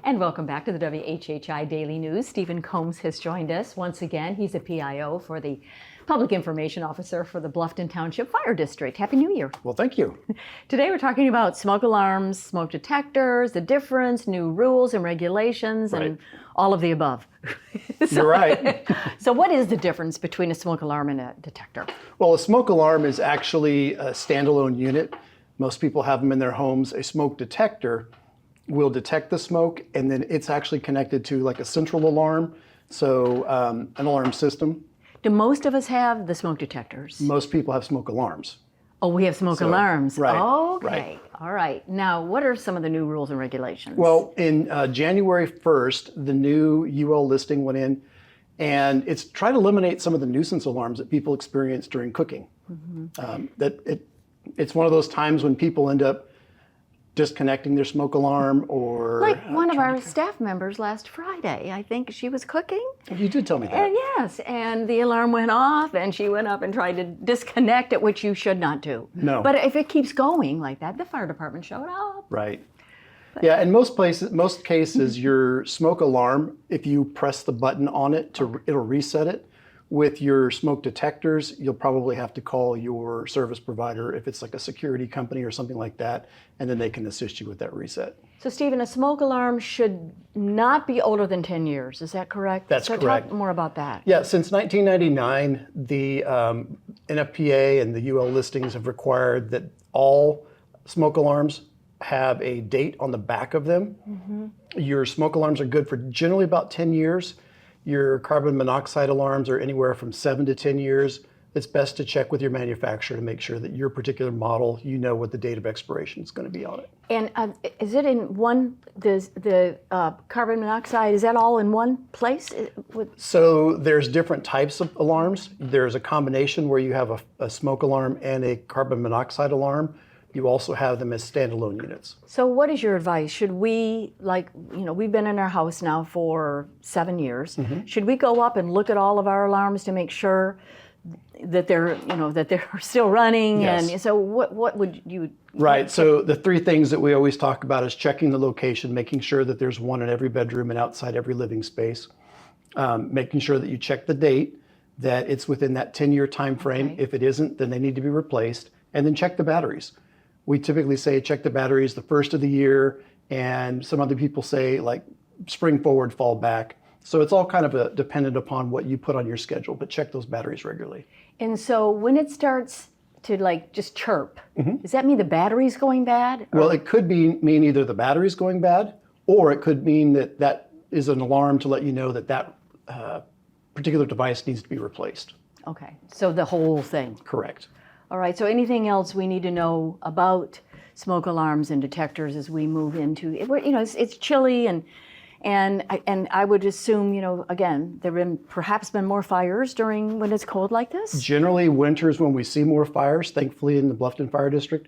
And welcome back to the WHHI Daily News. Stephen Combs has joined us once again. He's a PIO for the Public Information Officer for the Bluffton Township Fire District. Happy New Year. Well, thank you. Today we're talking about smoke alarms, smoke detectors, the difference, new rules and regulations, and all of the above. You're right. So what is the difference between a smoke alarm and a detector? Well, a smoke alarm is actually a standalone unit. Most people have them in their homes. A smoke detector will detect the smoke, and then it's actually connected to like a central alarm, so an alarm system. Do most of us have the smoke detectors? Most people have smoke alarms. Oh, we have smoke alarms. Right. Okay. Right. All right. Now, what are some of the new rules and regulations? Well, in January 1st, the new UL listing went in, and it's trying to eliminate some of the nuisance alarms that people experience during cooking. It's one of those times when people end up disconnecting their smoke alarm or... Like one of our staff members last Friday, I think she was cooking. You did tell me that. And yes, and the alarm went off and she went up and tried to disconnect it, which you should not do. No. But if it keeps going like that, the fire department showed up. Right. Yeah, in most cases, your smoke alarm, if you press the button on it, it'll reset it. With your smoke detectors, you'll probably have to call your service provider if it's like a security company or something like that, and then they can assist you with that reset. So Stephen, a smoke alarm should not be older than 10 years, is that correct? That's correct. Talk more about that. Yeah, since 1999, the NFPA and the UL listings have required that all smoke alarms have a date on the back of them. Your smoke alarms are good for generally about 10 years. Your carbon monoxide alarms are anywhere from 7 to 10 years. It's best to check with your manufacturer to make sure that your particular model, you know what the date of expiration is going to be on it. And is it in one, the carbon monoxide, is that all in one place? So there's different types of alarms. There's a combination where you have a smoke alarm and a carbon monoxide alarm. You also have them as standalone units. So what is your advice? Should we, we've been in our house now for 7 years. Should we go up and look at all of our alarms to make sure that they're still running? Yes. And so what would you... Right, so the three things that we always talk about is checking the location, making sure that there's one in every bedroom and outside every living space, making sure that you check the date, that it's within that 10-year time frame. Okay. If it isn't, then they need to be replaced, and then check the batteries. We typically say check the batteries the first of the year, and some other people say like spring forward, fall back. So it's all kind of dependent upon what you put on your schedule, but check those batteries regularly. And so when it starts to just chirp, does that mean the battery's going bad? Well, it could mean either the battery's going bad, or it could mean that is an alarm to let you know that particular device needs to be replaced. Okay, so the whole thing. Correct. All right, so anything else we need to know about smoke alarms and detectors as we move into, it's chilly and I would assume, again, there have perhaps been more fires when it's cold like this? Generally, winters when we see more fires. Thankfully, in the Bluffton Fire District,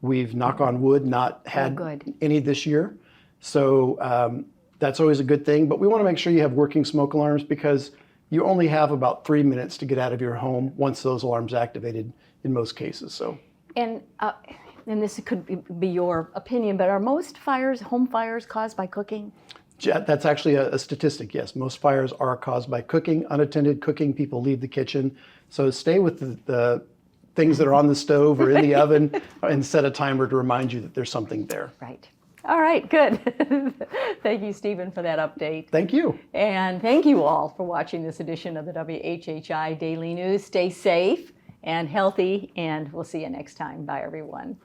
we've, knock on wood, not had any this year. So that's always a good thing. But we want to make sure you have working smoke alarms because you only have about 3 minutes to get out of your home once those alarms activated in most cases. So. And this could be your opinion, but are most home fires caused by cooking? That's actually a statistic, yes. Most fires are caused by cooking, unattended cooking. People leave the kitchen. So stay with the things that are on the stove or in the oven and set a timer to remind you that there's something there. Right. All right, good. Thank you, Stephen, for that update. Thank you. And thank you all for watching this edition of the WHHI Daily News. Stay safe and healthy, and we'll see you next time. Bye, everyone.